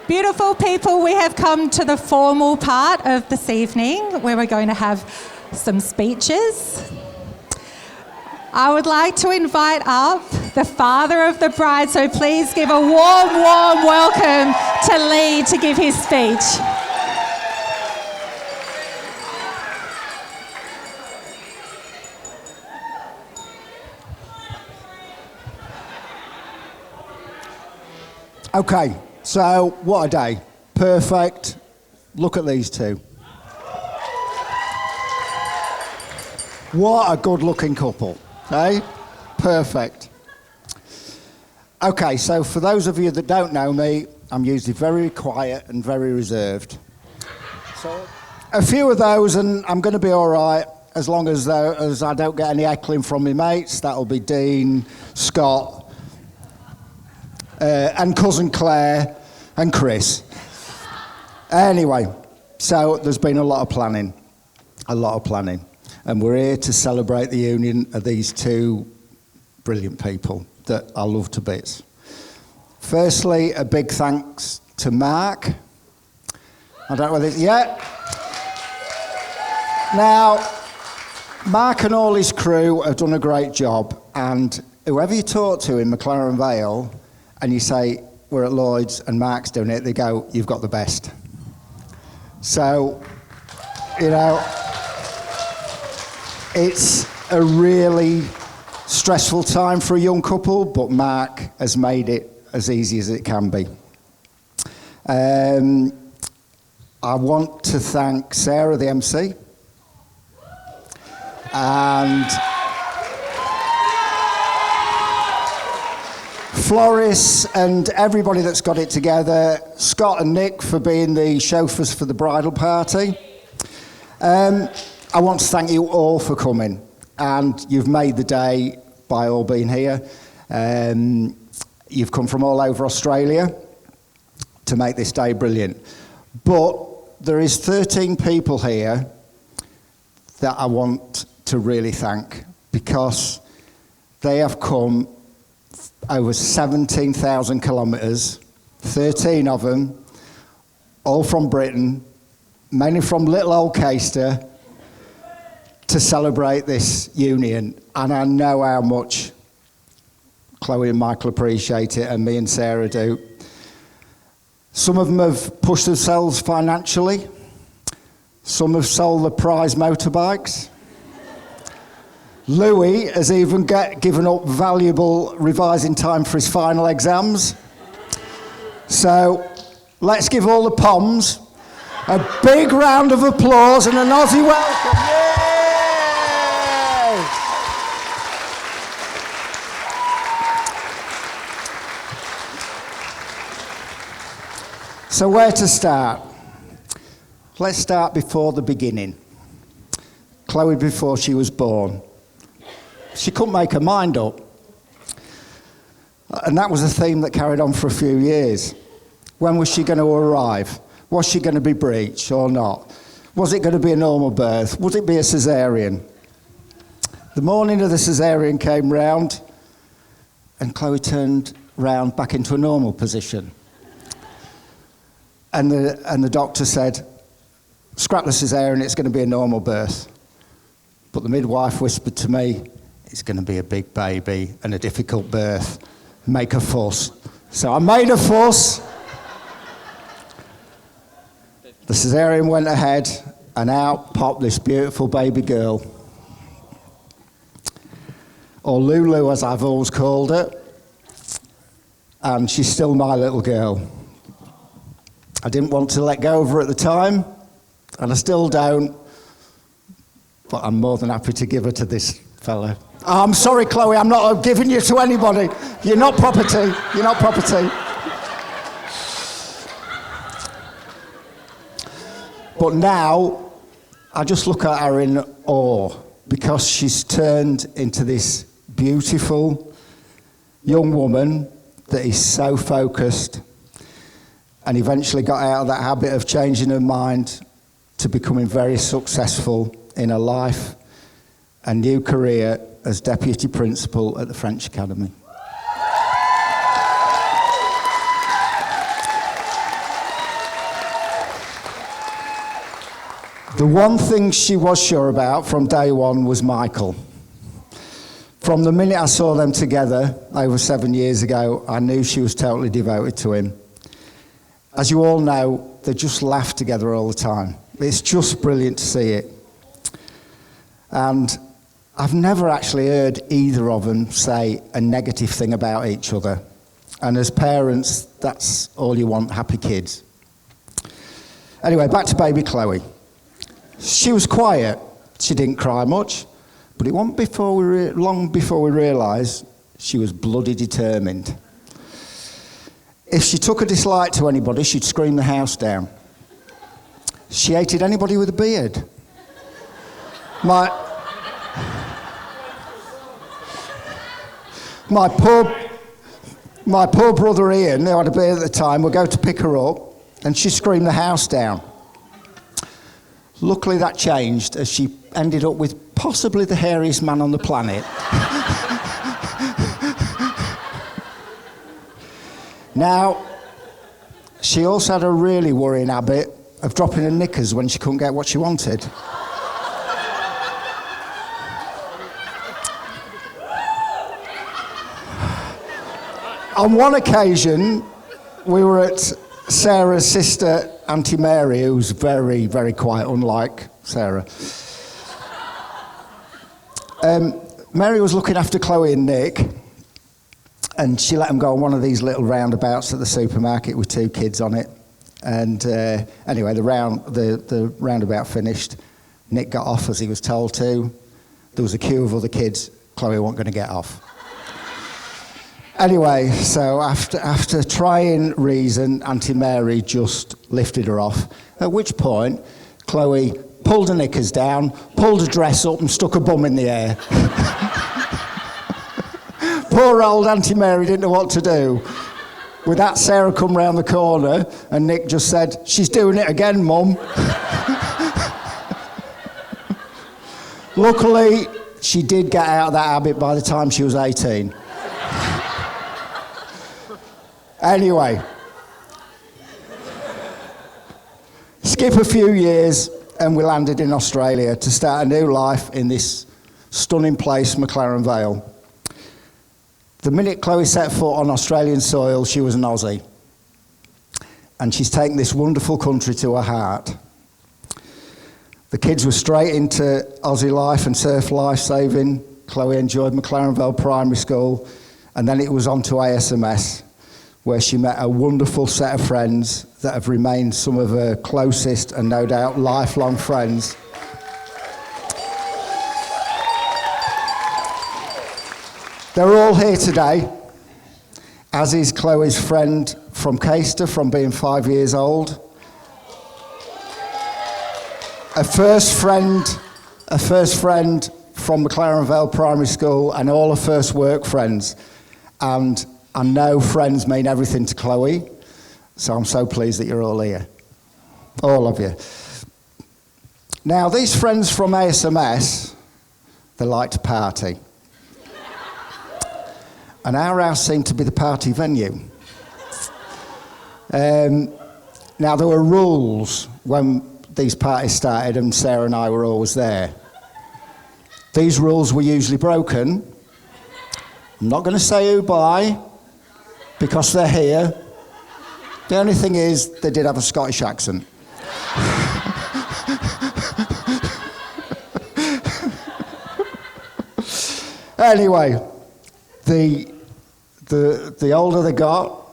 Beautiful people, we have come to the formal part of this evening where we're going to have some speeches. I would like to invite up the father of the bride, so please give a warm welcome to Lee to give his speech. Okay, so what a day. Perfect. Look at these two. What a good-looking couple, eh? Perfect. Okay, so for those of you that don't know me, I'm usually very quiet and very reserved. So a few of those, and I'm going to be all right as long as I don't get any heckling from my mates. That'll be Dean, Scott, and cousin Claire and Chris. Anyway, so there's been a lot of planning, and we're here to celebrate the union of these two brilliant people that I love to bits. Firstly, a big thanks to Mark. I don't know whether Now, Mark and all his crew have done a great job, and whoever you talk to in McLaren Vale, and you say, we're at Lloyd's and Mark's doing it, they go, you've got the best. So, you know, it's a really stressful time for a young couple, but Mark has made it as easy as it can be. I want to thank Sarah, the MC, and Floris and everybody that's got it together, Scott and Nick for being the chauffeurs for the bridal party. I want to thank you all for coming, and you've made the day by all being here. You've come from all over Australia to make this day brilliant. But there is 13 people here that I want to really thank, because they have come over 17,000 kilometres, 13 of them, all from Britain, mainly from little old Caister, to celebrate this union. And I know how much Chloe and Michael appreciate it, and me and Sarah do. Some of them have pushed themselves financially. Some have sold the prize motorbikes. Louis has even given up valuable revising time for his final exams. So let's give all the Poms a big round of applause and an Aussie welcome. Yay! So where to start? Let's start before the beginning. Chloe before she was born. She couldn't make her mind up. And that was a theme that carried on for a few years. When was she going to arrive? Was she going to be breech or not? Was it going to be a normal birth? Would it be a caesarean? The morning of the caesarean came round, and Chloe turned round back into a normal position. And the doctor said, scrap the caesarean, it's going to be a normal birth. But the midwife whispered to me, it's going to be a big baby and a difficult birth. Make a fuss. So I made a fuss. The caesarean went ahead, and out popped this beautiful baby girl. Or Lulu, as I've always called her. And she's still my little girl. I didn't want to let go of her at the time, and I still don't. But I'm more than happy to give her to this fella. Oh, I'm sorry, Chloe, I'm not giving you to anybody. You're not property. You're not property. But now, I just look at her in awe, because she's turned into this beautiful young woman that is so focused, and eventually got out of that habit of changing her mind to becoming very successful in her life and new career as Deputy Principal at the French Academy. The one thing she was sure about from day one was Michael. From the minute I saw them together over 7 years ago, I knew she was totally devoted to him. As you all know, they just laugh together all the time. It's just brilliant to see it. And I've never actually heard either of them say a negative thing about each other. And as parents, that's all you want, happy kids. Anyway, back to baby Chloe. She was quiet. She didn't cry much. But it wasn't long before we realised she was bloody determined. If she took a dislike to anybody, she'd scream the house down. She hated anybody with a beard. My poor brother Ian, who had a beard at the time, would go to pick her up, and she'd scream the house down. Luckily, that changed as she ended up with possibly the hairiest man on the planet. Now, she also had a really worrying habit of dropping her knickers when she couldn't get what she wanted. On one occasion, we were at Sarah's sister, Auntie Mary, who's very, very quiet, unlike Sarah. Mary was looking after Chloe and Nick, and she let them go on one of these little roundabouts at the supermarket with 2 kids on it. And anyway, the roundabout finished. Nick got off as he was told to. There was a queue of other kids. Chloe wasn't going to get off. Anyway, so after trying reason, Auntie Mary just lifted her off, at which point Chloe pulled her knickers down, pulled her dress up and stuck her bum in the air. Poor old Auntie Mary didn't know what to do. With that, Sarah come round the corner and Nick just said, "She's doing it again, Mum." Luckily, she did get out of that habit by the time she was 18. Anyway, skip a few years and we landed in Australia to start a new life in this stunning place, McLaren Vale. The minute Chloe set foot on Australian soil, she was an Aussie. And she's taken this wonderful country to her heart. The kids were straight into Aussie life and surf life saving. Chloe enjoyed McLaren Vale Primary School, and then it was on to ASMS, where she met a wonderful set of friends that have remained some of her closest and no doubt lifelong friends. They're all here today, as is Chloe's friend from Caister from being 5 years old. A first friend from McLaren Vale Primary School, and all her first work friends. And I know friends mean everything to Chloe, so I'm so pleased that you're all here. All of you. Now, these friends from ASMS, they like to party. And our house seemed to be the party venue. Now, there were rules when these parties started, and Sarah and I were always there. These rules were usually broken. I'm not going to say who by, because they're here. The only thing is, they did have a Scottish accent. Anyway, the older they got,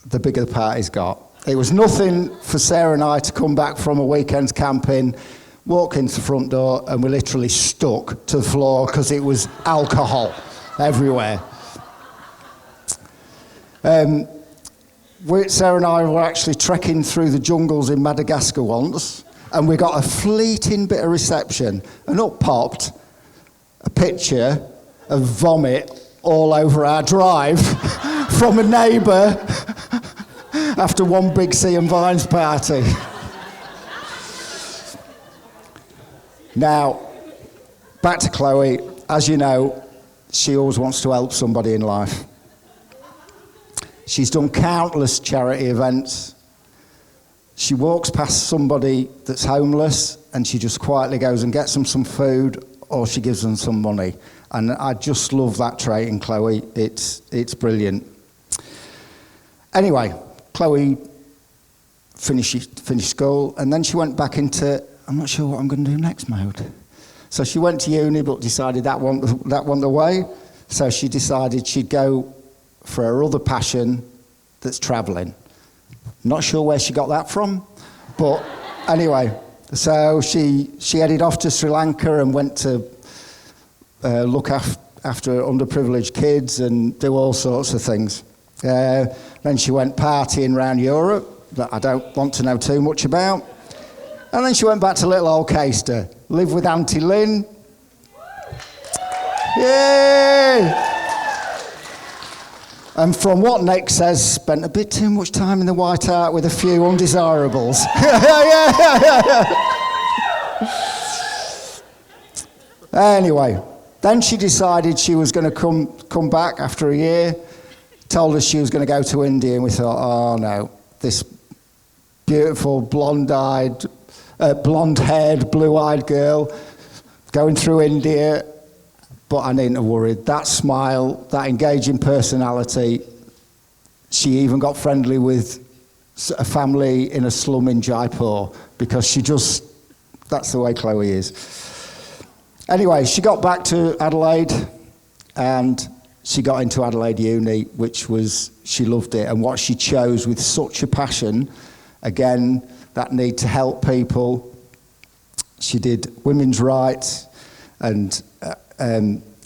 the bigger the parties got. It was nothing for Sarah and I to come back from a weekend's camping, walk into the front door, and we literally stuck to the floor because it was alcohol everywhere. Sarah and I were actually trekking through the jungles in Madagascar once, and we got a fleeting bit of reception, and up popped a picture of vomit all over our drive from a neighbour after one big Sea and Vines party. Now, back to Chloe. As you know, she always wants to help somebody in life. She's done countless charity events, She walks past somebody that's homeless and she just quietly goes and gets them some food, or she gives them some money. And I just love that trait in Chloe. It's brilliant. Anyway, Chloe finished school, and then she went back into, I'm not sure what I'm going to do next mode. So she went to uni, but decided that wasn't the way. So she decided she'd go for her other passion, that's travelling. Not sure where she got that from, but anyway. So she headed off to Sri Lanka and went to look after underprivileged kids and do all sorts of things. Then she went partying around Europe that I don't want to know too much about. And then she went back to little old Caister, lived with Auntie Lynn. Yay! And from what Nick says, spent a bit too much time in the White Hart with a few undesirables. Anyway, then she decided she was going to come back after a year, told us she was going to go to India, and we thought, oh no, this beautiful blonde-haired, blue-eyed girl going through India. But I needn't have worried. That smile, that engaging personality, she even got friendly with a family in a slum in Jaipur because that's the way Chloe is. Anyway, she got back to Adelaide and she got into Adelaide Uni, which was, she loved it. And what she chose with such a passion, again, that need to help people. She did women's rights and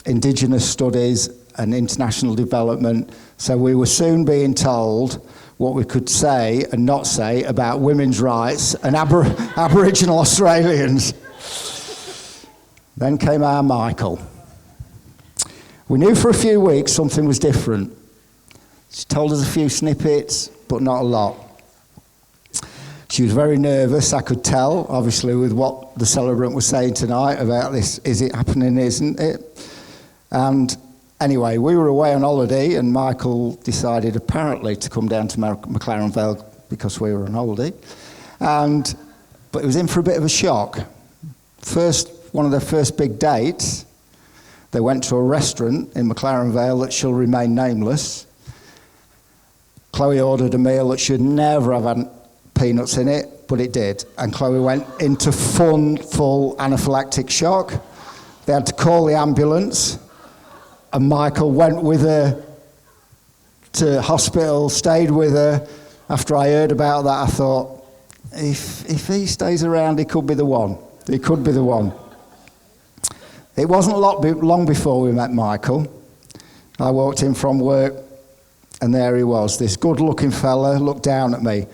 Indigenous studies and international development. So we were soon being told what we could say and not say about women's rights and Aboriginal Australians. Then came our Michael. We knew for a few weeks something was different. She told us a few snippets, but not a lot. She was very nervous, I could tell, obviously, with what the celebrant was saying tonight about this, is it happening, isn't it? And anyway, we were away on holiday, and Michael decided apparently to come down to McLaren Vale because we were on holiday. But he was in for a bit of a shock. One of their first big dates, they went to a restaurant in McLaren Vale that shall remain nameless. Chloe ordered a meal that should never have had peanuts in it, but it did. And Chloe went into full anaphylactic shock. They had to call the ambulance, and Michael went with her to hospital, stayed with her. After I heard about that, I thought, if he stays around, he could be the one. He could be the one. It wasn't long before we met Michael. I walked in from work, and there he was, this good-looking fella, looked down at me.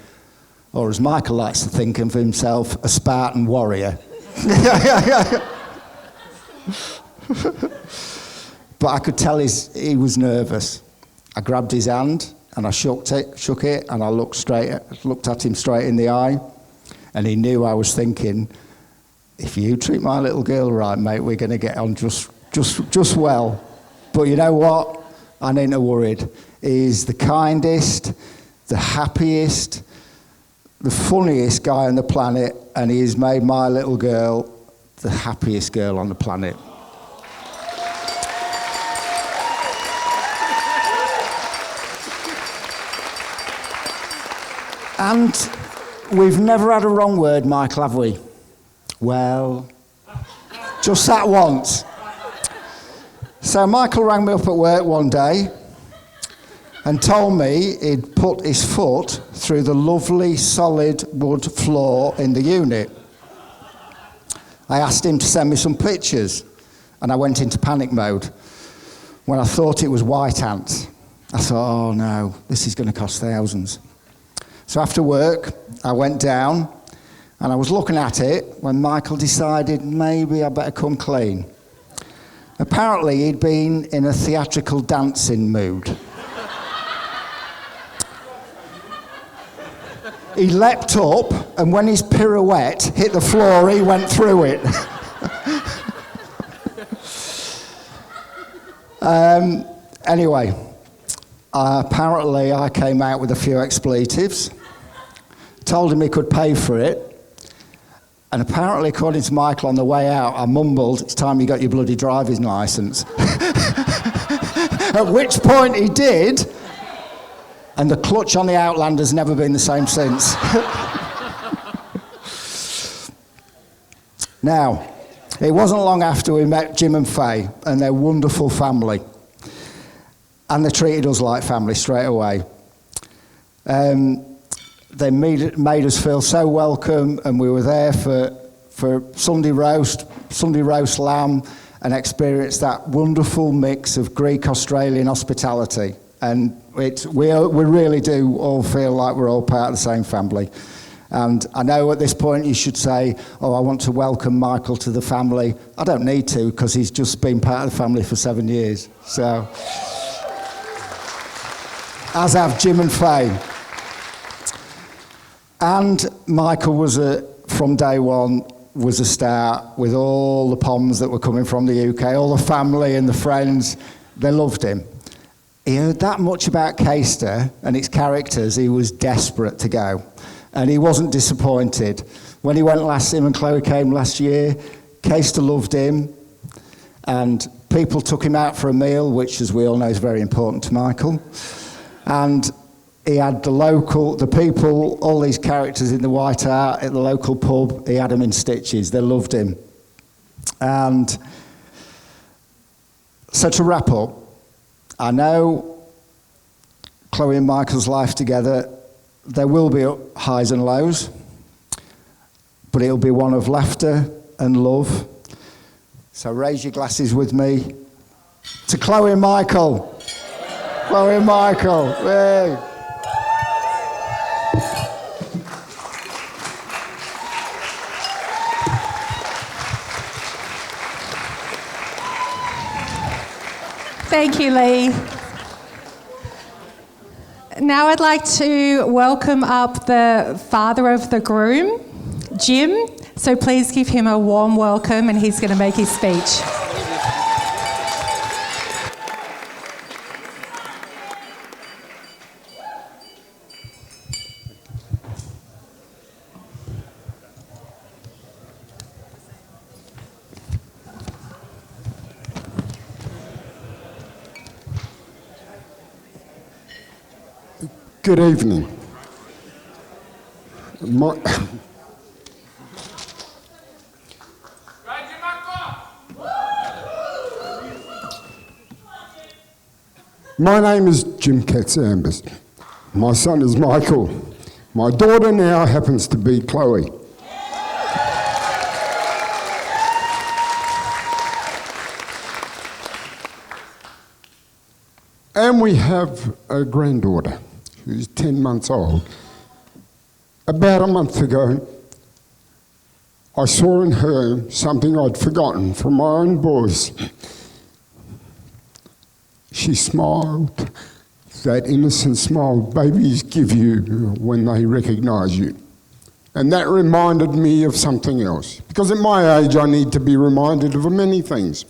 Or as Michael likes to think of himself, a Spartan warrior. But I could tell he was nervous. I grabbed his hand and I shook it, and I looked at him straight in the eye, and he knew I was thinking, if you treat my little girl right, mate, we're going to get on just well. But you know what? I ain't worried. He's the kindest, the happiest, the funniest guy on the planet, and he has made my little girl the happiest girl on the planet. And we've never had a wrong word, Michael, have we? Well, just that once. So Michael rang me up at work one day and told me he'd put his foot through the lovely solid wood floor in the unit. I asked him to send me some pictures, and I went into panic mode when I thought it was white ants. I thought, oh no, this is going to cost thousands. So after work, I went down, and I was looking at it when Michael decided maybe I better come clean. Apparently, he'd been in a theatrical dancing mood. He leapt up, and when his pirouette hit the floor, he went through it. Anyway, apparently I came out with a few expletives, told him he could pay for it. And apparently, according to Michael, on the way out, I mumbled, "It's time you got your bloody driving licence." At which point he did, and the clutch on the Outlander's never been the same since. Now, it wasn't long after we met Jim and Faye and their wonderful family. And they treated us like family straight away. They made us feel so welcome, and we were there for Sunday roast lamb, and experienced that wonderful mix of Greek-Australian hospitality. And we really do all feel like we're all part of the same family. And I know at this point you should say, "Oh, I want to welcome Michael to the family." I don't need to, because he's just been part of the family for 7 years. So, as have Jim and Faye. And Michael was, from day one, was a star with all the Poms that were coming from the UK, all the family and the friends. They loved him. He heard that much about Caister and its characters, he was desperate to go. And he wasn't disappointed. When he went him and Chloe came last year, Caister loved him. And people took him out for a meal, which, as we all know, is very important to Michael. And he had the people, all these characters in the White Hart at the local pub, he had them in stitches. They loved him. And so to wrap up, I know Chloe and Michael's life together, there will be highs and lows, but it'll be one of laughter and love. So raise your glasses with me to Chloe and Michael. Chloe and Michael. Yay. Thank you, Lee. Now I'd like to welcome up the father of the groom, Jim. So please give him a warm welcome, and he's going to make his speech. Good evening. My name is Jim Katsambas. My son is Michael. My daughter now happens to be Chloe. And we have a granddaughter who's 10 months old. About a month ago, I saw in her something I'd forgotten from my own boys. She smiled, that innocent smile babies give you when they recognise you. And that reminded me of something else. Because at my age, I need to be reminded of many things.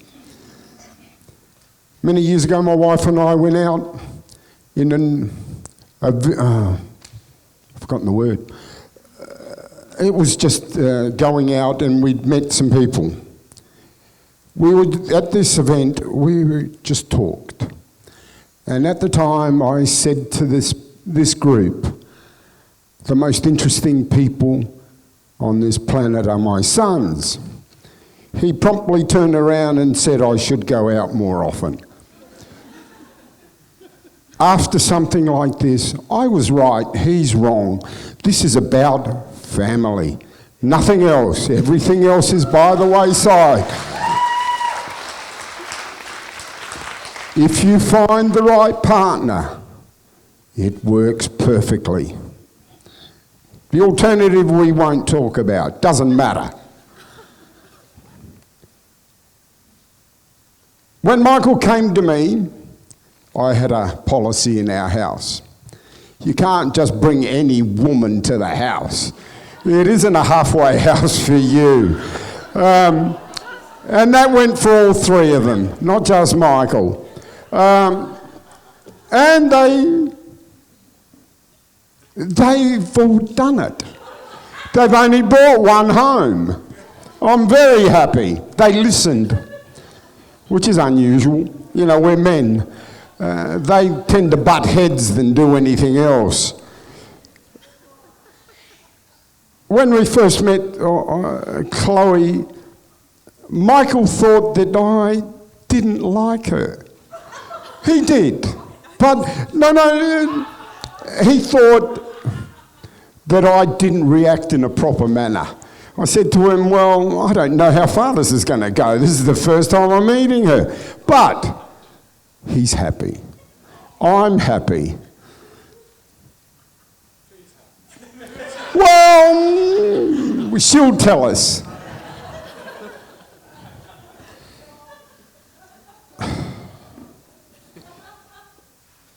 Many years ago, my wife and I went out in I've forgotten the word. It was just going out, and we'd met some people. We were at this event, we just talked. And at the time, I said to this group, the most interesting people on this planet are my sons. He promptly turned around and said I should go out more often. After something like this, I was right, he's wrong. This is about family, nothing else. Everything else is by the wayside. If you find the right partner, it works perfectly. The alternative we won't talk about, doesn't matter. When Michael came to me, I had a policy in our house. You can't just bring any woman to the house. It isn't a halfway house for you. And that went for all three of them, not just Michael. And they've all done it. They've only brought one home. I'm very happy. They listened, which is unusual. You know, we're men. They tend to butt heads than do anything else. When we first met Chloe, Michael thought that I didn't like her. He did. But, no, he thought that I didn't react in a proper manner. I said to him, well, I don't know how far this is going to go. This is the first time I'm meeting her. But he's happy. I'm happy. Well, she'll tell us.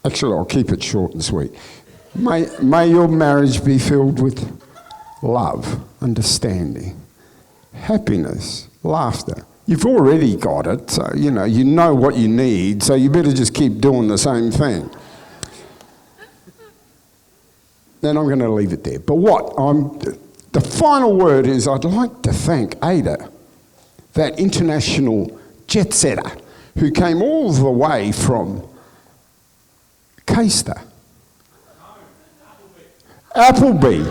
Actually, I'll keep it short and sweet. May your marriage be filled with love, understanding, happiness, laughter. You've already got it, so you know what you need, so you better just keep doing the same thing. Then I'm going to leave it there. But the final word is I'd like to thank Ada, that international jet setter who came all the way from Caister. Appleby.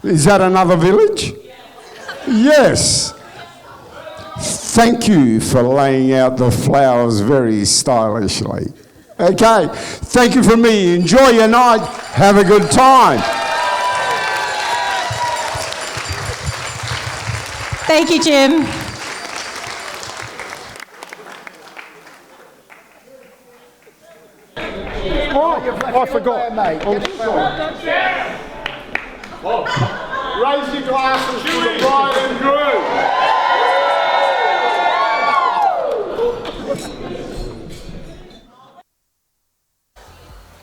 Is that another village? Yes. Thank you for laying out the flowers very stylishly. Okay, thank you from me. Enjoy your night. Have a good time. Thank you, Jim. Oh, I forgot. Mate. Raise your glasses to the bride and groom.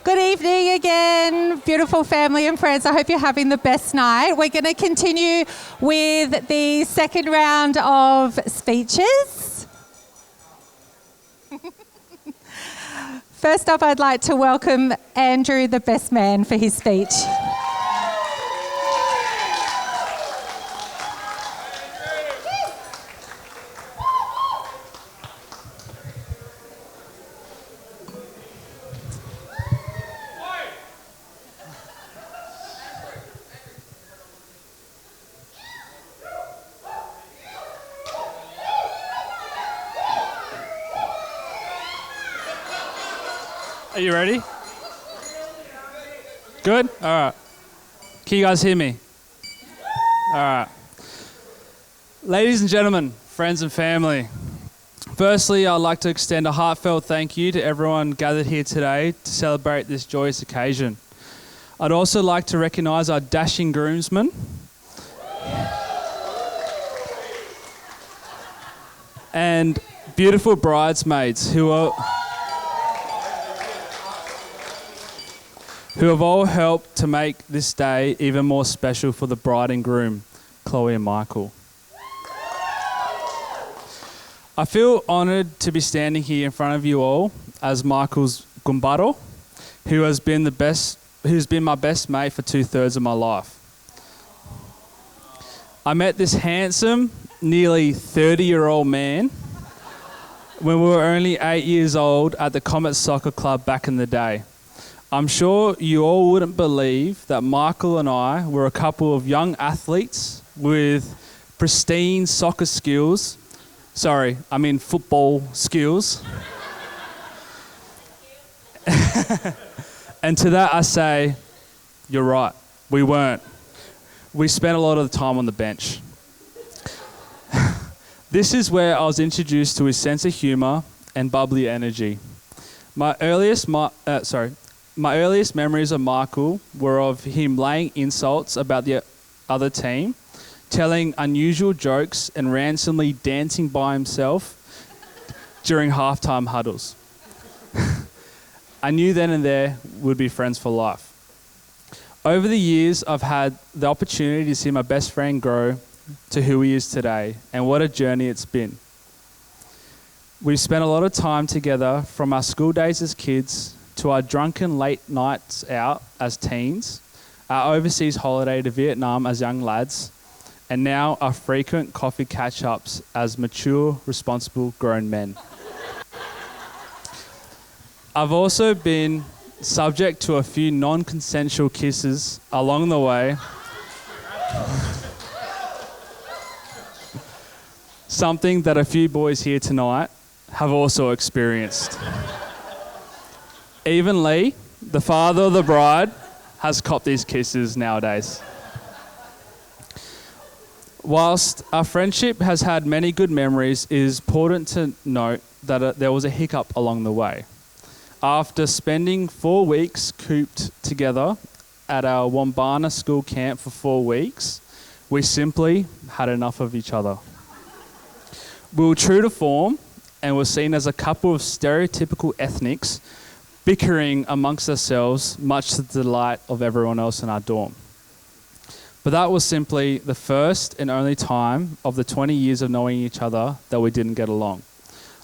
Good evening again, beautiful family and friends. I hope you're having the best night. We're going to continue with the second round of speeches. First up, I'd like to welcome Andrew, the best man, for his speech. Are you ready? Good? All right. Can you guys hear me? All right. Ladies and gentlemen, friends and family, firstly, I'd like to extend a heartfelt thank you to everyone gathered here today to celebrate this joyous occasion. I'd also like to recognise our dashing groomsmen and beautiful bridesmaids who have all helped to make this day even more special for the bride and groom, Chloe and Michael. I feel honoured to be standing here in front of you all as Michael's gumbaro, who's been my best mate for 2/3 of my life. I met this handsome, nearly 30-year-old man when we were only 8 years old at the Comet Soccer Club back in the day. I'm sure you all wouldn't believe that Michael and I were a couple of young athletes with pristine soccer skills. Sorry, I mean football skills. And to that I say, you're right, we weren't. We spent a lot of the time on the bench. This is where I was introduced to his sense of humour and bubbly energy. My earliest memories of Michael were of him laying insults about the other team, telling unusual jokes and randomly dancing by himself during halftime huddles. I knew then and there we'd be friends for life. Over the years, I've had the opportunity to see my best friend grow to who he is today, and what a journey it's been. We've spent a lot of time together, from our school days as kids to our drunken late nights out as teens, our overseas holiday to Vietnam as young lads, and now our frequent coffee catch-ups as mature, responsible, grown men. I've also been subject to a few non-consensual kisses along the way. Something that a few boys here tonight have also experienced. Even Lee, the father of the bride, has copped these kisses nowadays. Whilst our friendship has had many good memories, it is important to note that there was a hiccup along the way. After spending 4 weeks cooped together at our Wombana school camp for 4 weeks, we simply had enough of each other. We were true to form and were seen as a couple of stereotypical ethnics bickering amongst ourselves, much to the delight of everyone else in our dorm. But that was simply the first and only time of the 20 years of knowing each other that we didn't get along.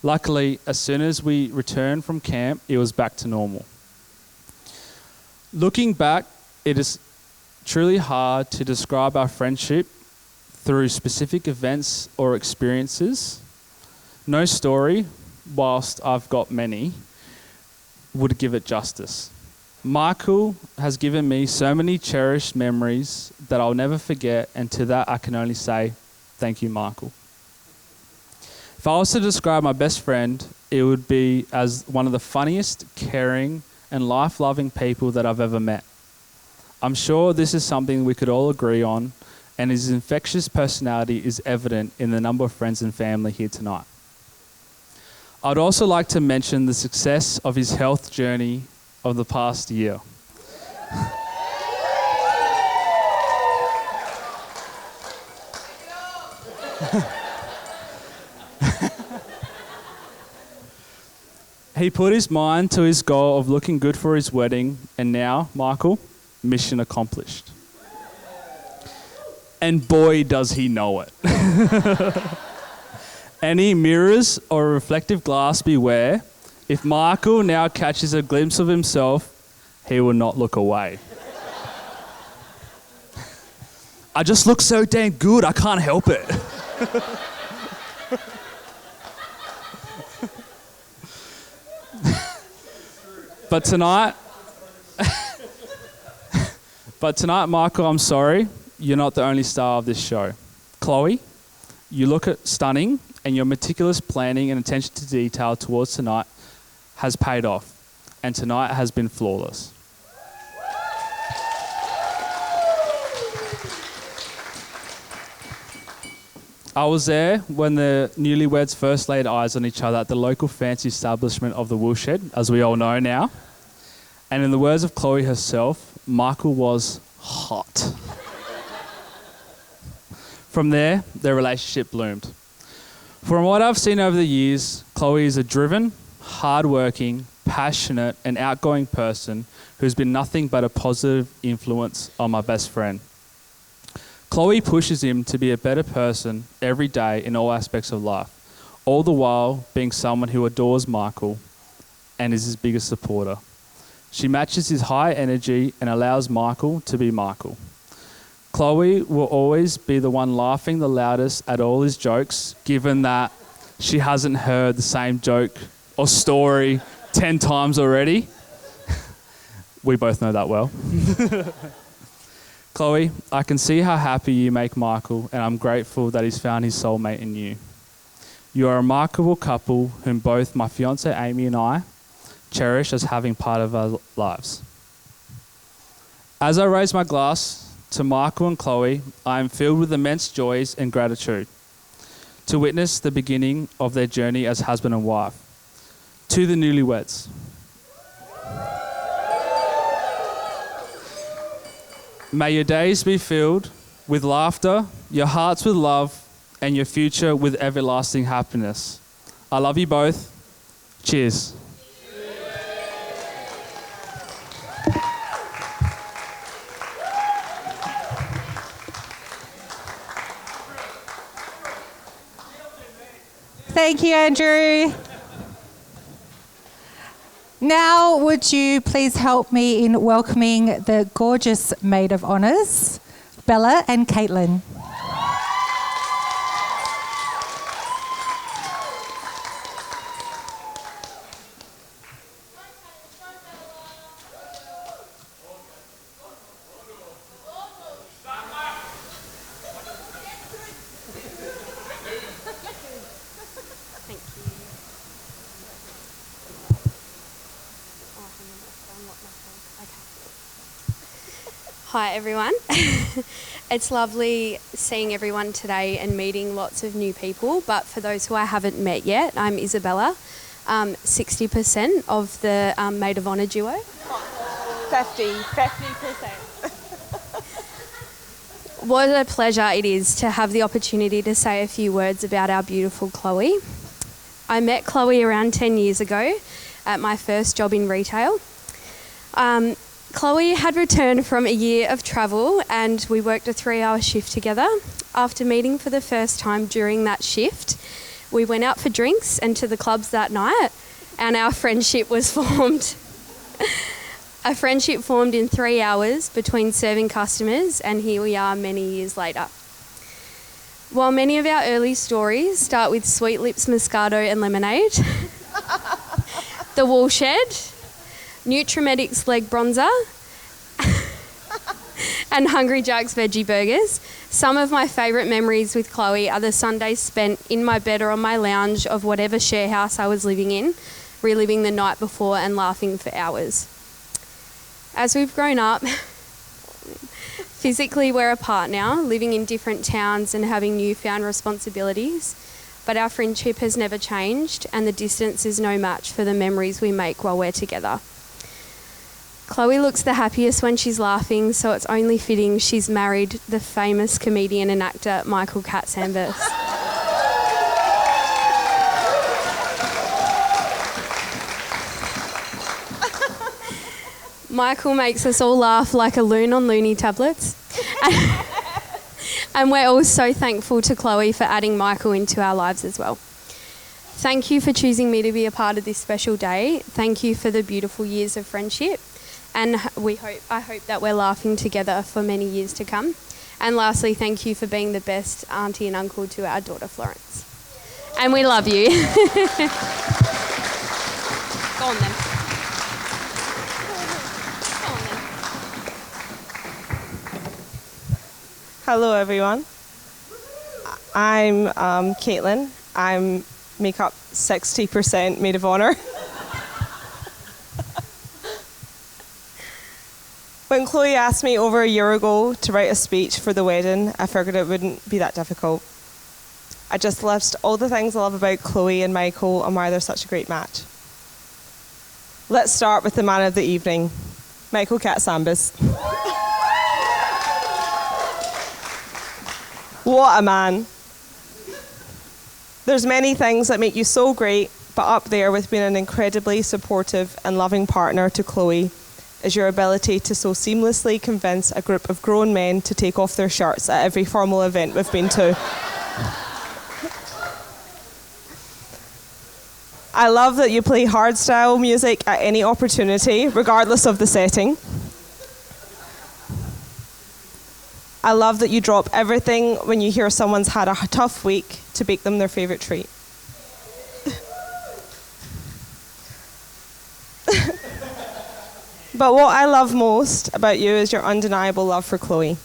Luckily, as soon as we returned from camp, it was back to normal. Looking back, it is truly hard to describe our friendship through specific events or experiences. No story, whilst I've got many, would give it justice. Michael has given me so many cherished memories that I'll never forget, and to that I can only say, thank you, Michael. If I was to describe my best friend, it would be as one of the funniest, caring, and life-loving people that I've ever met. I'm sure this is something we could all agree on, and his infectious personality is evident in the number of friends and family here tonight. I'd also like to mention the success of his health journey of the past year. He put his mind to his goal of looking good for his wedding, and now, Michael, mission accomplished. And boy, does he know it. Any mirrors or reflective glass beware. If Michael now catches a glimpse of himself, he will not look away. I just look so damn good, I can't help it. But tonight, Michael, I'm sorry, you're not the only star of this show. Chloe, you look stunning, and your meticulous planning and attention to detail towards tonight has paid off, and tonight has been flawless. I was there when the newlyweds first laid eyes on each other at the local fancy establishment of the Woolshed, as we all know now. And in the words of Chloe herself, Michael was hot. From there, their relationship bloomed. From what I've seen over the years, Chloe is a driven, hardworking, passionate, and outgoing person who's been nothing but a positive influence on my best friend. Chloe pushes him to be a better person every day in all aspects of life, all the while being someone who adores Michael and is his biggest supporter. She matches his high energy and allows Michael to be Michael. Chloe will always be the one laughing the loudest at all his jokes, given that she hasn't heard the same joke or story 10 times already. We both know that well. Chloe, I can see how happy you make Michael, and I'm grateful that he's found his soulmate in you. You are a remarkable couple whom both my fiancée Amy and I cherish as having part of our lives. As I raise my glass to Michael and Chloe, I am filled with immense joys and gratitude to witness the beginning of their journey as husband and wife. To the newlyweds, may your days be filled with laughter, your hearts with love, and your future with everlasting happiness. I love you both. Cheers. Thank you, Andrew. Now, would you please help me in welcoming the gorgeous Maid of Honours, Bella and Caitlin. Hi everyone. It's lovely seeing everyone today and meeting lots of new people, but for those who I haven't met yet, I'm Isabella, 60% of the Maid of Honour duo. 50%. What a pleasure it is to have the opportunity to say a few words about our beautiful Chloe. I met Chloe around 10 years ago at my first job in retail. Chloe had returned from a year of travel and we worked a 3-hour shift together. After meeting for the first time during that shift, we went out for drinks and to the clubs that night, and our friendship was formed. A friendship formed in 3 hours between serving customers, and here we are many years later. While many of our early stories start with Sweet Lips Moscato and lemonade, the Woolshed, Nutrimedics leg bronzer, and Hungry Jack's veggie burgers, some of my favourite memories with Chloe are the Sundays spent in my bed or on my lounge of whatever share house I was living in, reliving the night before and laughing for hours. As we've grown up, physically we're apart now, living in different towns and having newfound responsibilities, but our friendship has never changed and the distance is no match for the memories we make while we're together. Chloe looks the happiest when she's laughing, so it's only fitting she's married the famous comedian and actor Michael Katzenberg. Michael makes us all laugh like a loon on loony tablets. And we're all so thankful to Chloe for adding Michael into our lives as well. Thank you for choosing me to be a part of this special day. Thank you for the beautiful years of friendship. And I hope that we're laughing together for many years to come. And lastly, thank you for being the best auntie and uncle to our daughter Florence. And we love you. Go on then. Hello everyone. I'm Caitlin. I'm make up 60% Maid of Honour. When Chloe asked me over a year ago to write a speech for the wedding, I figured it wouldn't be that difficult. I just list all the things I love about Chloe and Michael and why they're such a great match. Let's start with the man of the evening, Michael Katsambas. What a man. There's many things that make you so great, but up there with being an incredibly supportive and loving partner to Chloe is your ability to so seamlessly convince a group of grown men to take off their shirts at every formal event we've been to. I love that you play hardstyle music at any opportunity, regardless of the setting. I love that you drop everything when you hear someone's had a tough week to bake them their favourite treat. But what I love most about you is your undeniable love for Chloe.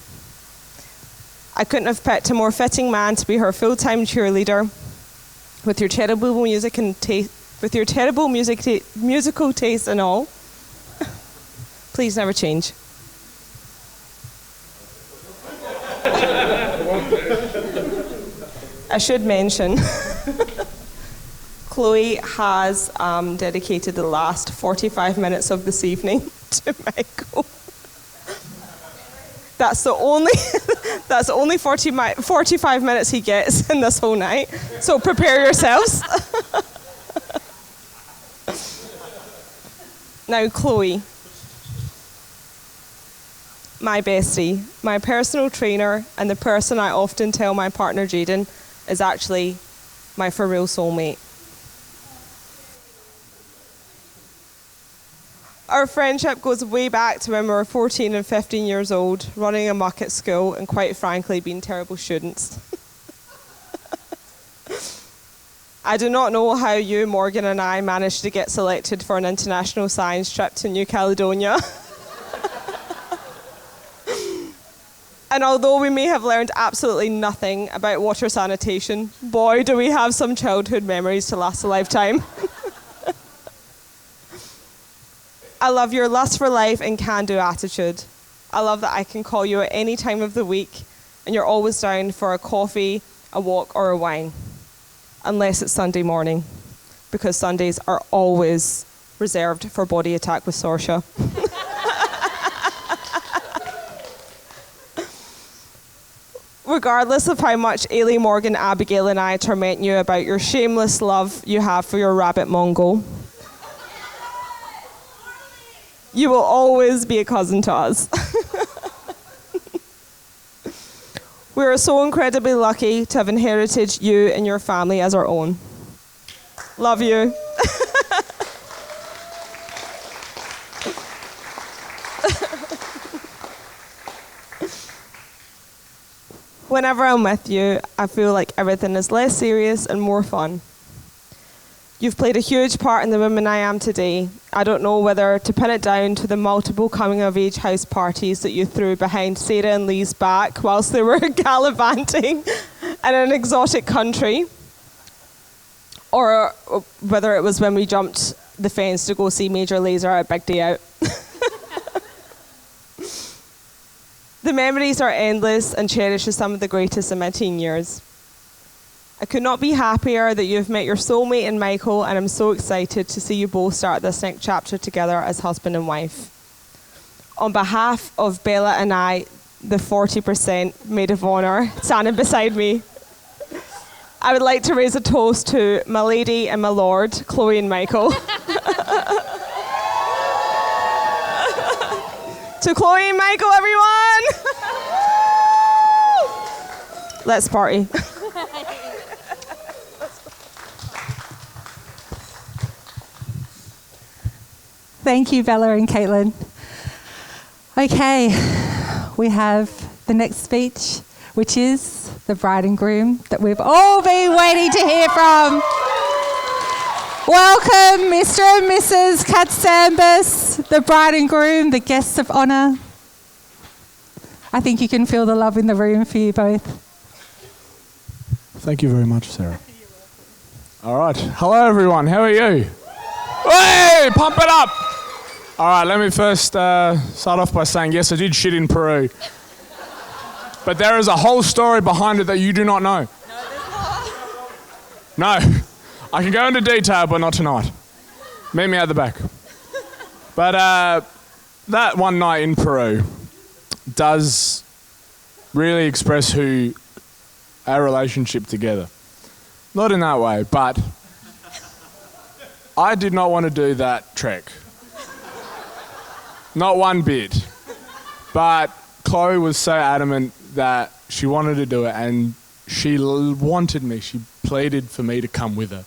I couldn't have picked a more fitting man to be her full-time cheerleader. With your terrible music and musical taste and all, please never change. I should mention, Chloe has dedicated the last 45 minutes of this evening to Michael. That's the only 45 minutes he gets in this whole night. So prepare yourselves. Now, Chloe, my bestie, my personal trainer, and the person I often tell my partner Jaden is actually my for real soulmate. Our friendship goes way back to when we were 14 and 15 years old, running amok at school and quite frankly being terrible students. I do not know how you, Morgan, and I managed to get selected for an international science trip to New Caledonia. And although we may have learned absolutely nothing about water sanitation, boy, do we have some childhood memories to last a lifetime. I love your lust for life and can-do attitude. I love that I can call you at any time of the week and you're always down for a coffee, a walk, or a wine. Unless it's Sunday morning, because Sundays are always reserved for Body Attack with Sorsha. Regardless of how much Ailey, Morgan, Abigail and I torment you about your shameless love you have for your rabbit Mongol, you will always be a cousin to us. We are so incredibly lucky to have inherited you and your family as our own. Love you. Whenever I'm with you, I feel like everything is less serious and more fun. You've played a huge part in the woman I am today. I don't know whether to pin it down to the multiple coming-of-age house parties that you threw behind Sarah and Lee's back whilst they were gallivanting in an exotic country, or whether it was when we jumped the fence to go see Major Lazer at Big Day Out. The memories are endless and cherished as some of the greatest in my teen years. I could not be happier that you've met your soulmate in Michael, and I'm so excited to see you both start this next chapter together as husband and wife. On behalf of Bella and I, the 40% maid of honour standing beside me, I would like to raise a toast to my lady and my lord, Chloe and Michael. To Chloe and Michael, everyone! Let's party. Thank you, Bella and Caitlin. Okay, we have the next speech, which is the bride and groom that we've all been waiting to hear from. Welcome, Mr. and Mrs. Katsambas, the bride and groom, the guests of honour. I think you can feel the love in the room for you both. Thank you very much, Sarah. All right. Hello, everyone. How are you? Hey, pump it up. All right, let me first start off by saying, yes, I did shit in Peru. But there is a whole story behind it that you do not know. No. I can go into detail, but not tonight. Meet me at the back. But that one night in Peru does really express who our relationship together. Not in that way, but I did not want to do that trek. Not one bit. But Chloe was so adamant that she wanted to do it, and she wanted me. She pleaded for me to come with her.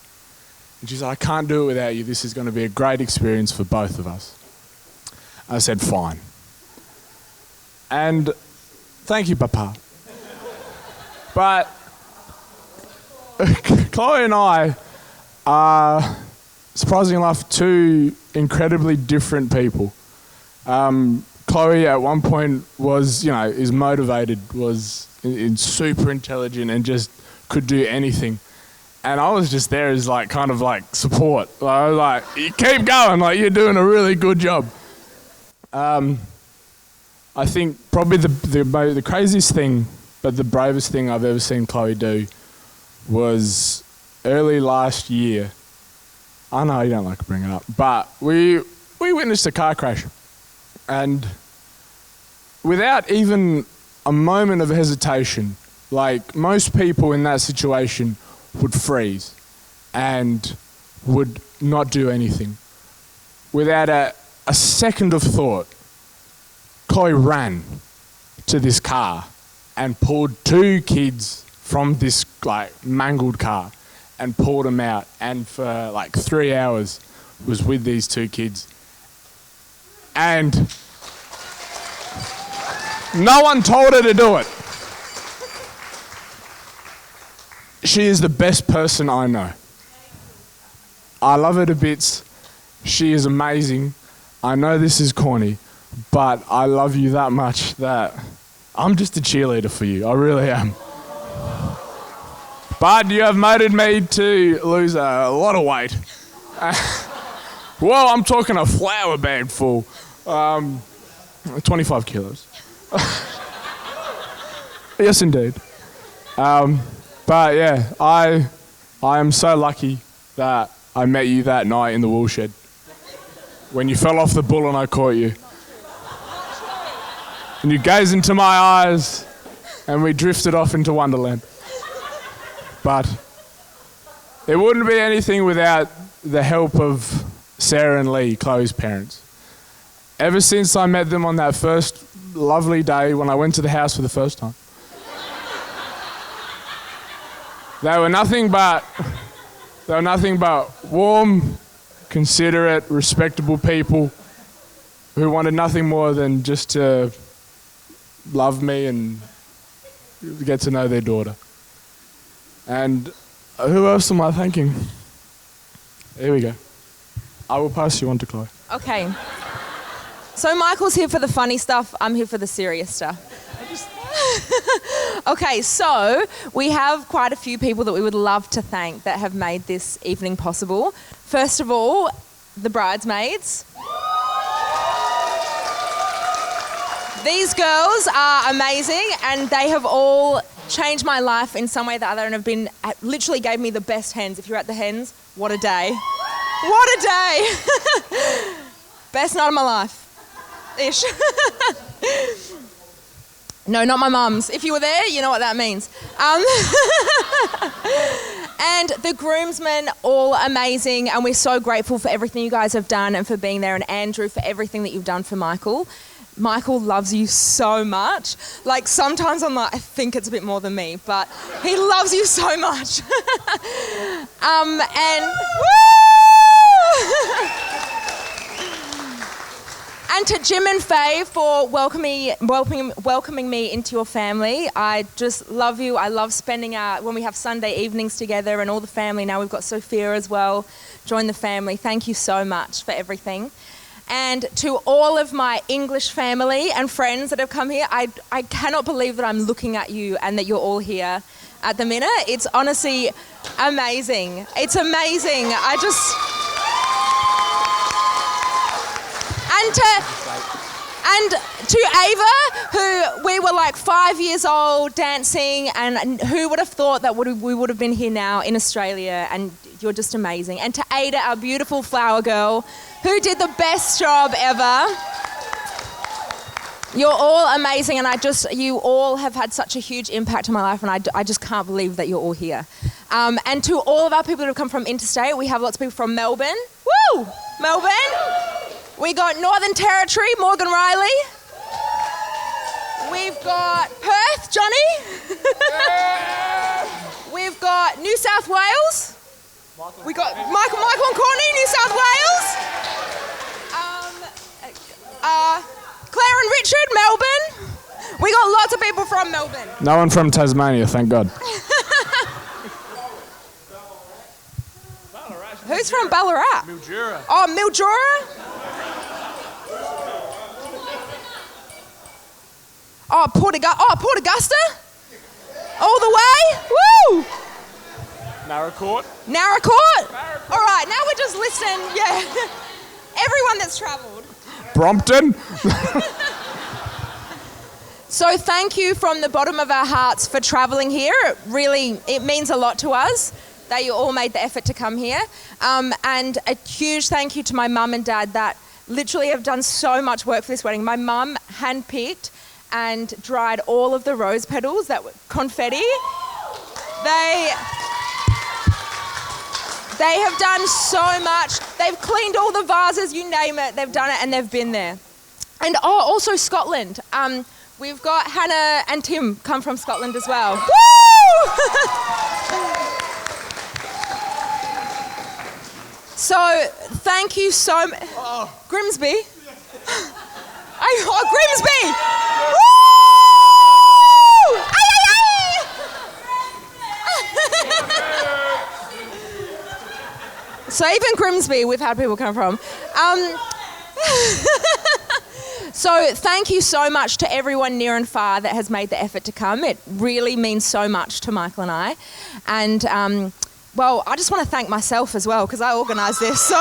And she said, I can't do it without you. This is going to be a great experience for both of us. I said, fine. And thank you, Papa. But Chloe and I are, surprisingly enough, two incredibly different people. Chloe at one point was, is motivated, was super intelligent and just could do anything. And I was just there as kind of support. I was like, you keep going, you're doing a really good job. I think probably the craziest thing, but the bravest thing I've ever seen Chloe do was early last year. I know you don't like to bring it up, but we witnessed a car crash. And without even a moment of hesitation, most people in that situation would freeze and would not do anything. Without a second of thought, Chloe ran to this car and pulled two kids from this mangled car and pulled them out, and for 3 hours was with these two kids. And no one told her to do it. She is the best person I know. I love her to bits. She is amazing. I know this is corny, but I love you that much that I'm just a cheerleader for you. I really am. But you have motivated me to lose a lot of weight. Well, I'm talking a flour bag full. 25 kilos. Yes, indeed. But yeah, I am so lucky that I met you that night in the woolshed when you fell off the bull and I caught you. And you gazed into my eyes and we drifted off into Wonderland. But it wouldn't be anything without the help of Sarah and Lee, Chloe's parents. Ever since I met them on that first lovely day when I went to the house for the first time, they were nothing but warm, considerate, respectable people who wanted nothing more than just to love me and get to know their daughter. And who else am I thanking? Here we go. I will pass you on to Chloe. Okay. So Michael's here for the funny stuff. I'm here for the serious stuff. Okay, so we have quite a few people that we would love to thank that have made this evening possible. First of all, the bridesmaids. These girls are amazing and they have all changed my life in some way or the other and have been, literally gave me the best hens. If you're at the hens, what a day. What a day. Best night of my life. Ish. No, not my mum's. If you were there, you know what that means. And the groomsmen, all amazing, and we're so grateful for everything you guys have done and for being there, and Andrew for everything that you've done for Michael. Michael loves you so much. Like, sometimes I'm like, I think it's a bit more than me, but he loves you so much. And And to Jim and Faye for welcoming me into your family. I just love you. I love spending when we have Sunday evenings together and all the family. Now we've got Sophia as well. Join the family. Thank you so much for everything. And to all of my English family and friends that have come here, I cannot believe that I'm looking at you and that you're all here at the minute. It's honestly amazing. It's amazing. And to Ava, who we were like 5 years old dancing, and who would have thought that we would have been here now in Australia, and you're just amazing. And to Ada, our beautiful flower girl, who did the best job ever. You're all amazing, and you all have had such a huge impact on my life, and I just can't believe that you're all here. And to all of our people that have come from interstate, we have lots of people from Melbourne. Woo! Melbourne. We got Northern Territory, Morgan Riley. We've got Perth, Johnny. We've got New South Wales. We got Michael and Courtney, New South Wales. Claire and Richard, Melbourne. We got lots of people from Melbourne. No one from Tasmania, thank God. Who's from Ballarat? Mildura. Oh, Mildura? Oh, Port Augusta? All the way? Woo! Narracourt. All right, now we're just listening. Yeah. Everyone that's travelled. Brompton. So thank you from the bottom of our hearts for travelling here. It means a lot to us that you all made the effort to come here. And a huge thank you to my mum and dad that literally have done so much work for this wedding. My mum handpicked and dried all of the rose petals that were confetti. They have done so much. They've cleaned all the vases, you name it. They've done it and they've been there. And also Scotland. We've got Hannah and Tim come from Scotland as well. Woo! So thank you so much. Grimsby. Oh, Grimsby! Woo! Ay, ay, ay! So even Grimsby, we've had people come from. So thank you so much to everyone near and far that has made the effort to come. It really means so much to Michael and I. And, well, I just want to thank myself as well because I organised this, so...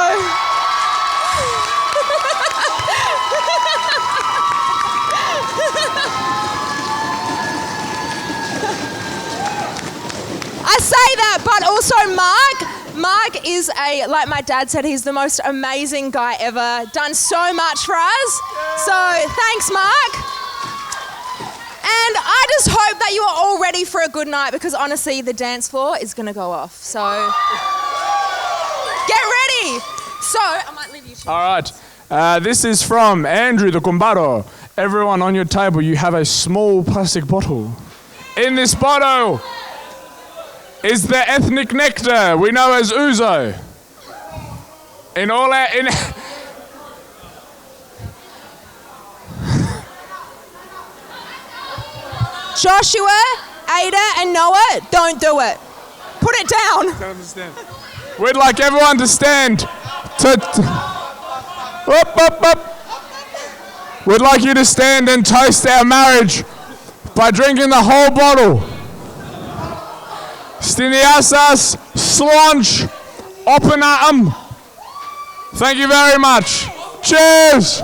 I say that, but also Mark is like my dad said, he's the most amazing guy ever. Done so much for us. So thanks, Mark. And I just hope that you are all ready for a good night because honestly, the dance floor is going to go off. So get ready. So I might leave you. All right. This is from Andrew the Gumbaro. Everyone on your table, you have a small plastic bottle. In this bottle is the ethnic nectar we know as ouzo. Joshua, Ada, and Noah, don't do it. Put it down. We'd like everyone to stand. Up. We'd like you to stand and toast our marriage by drinking the whole bottle. Stiniasas, Slonch, Oppenatum. Thank you very much. Cheers.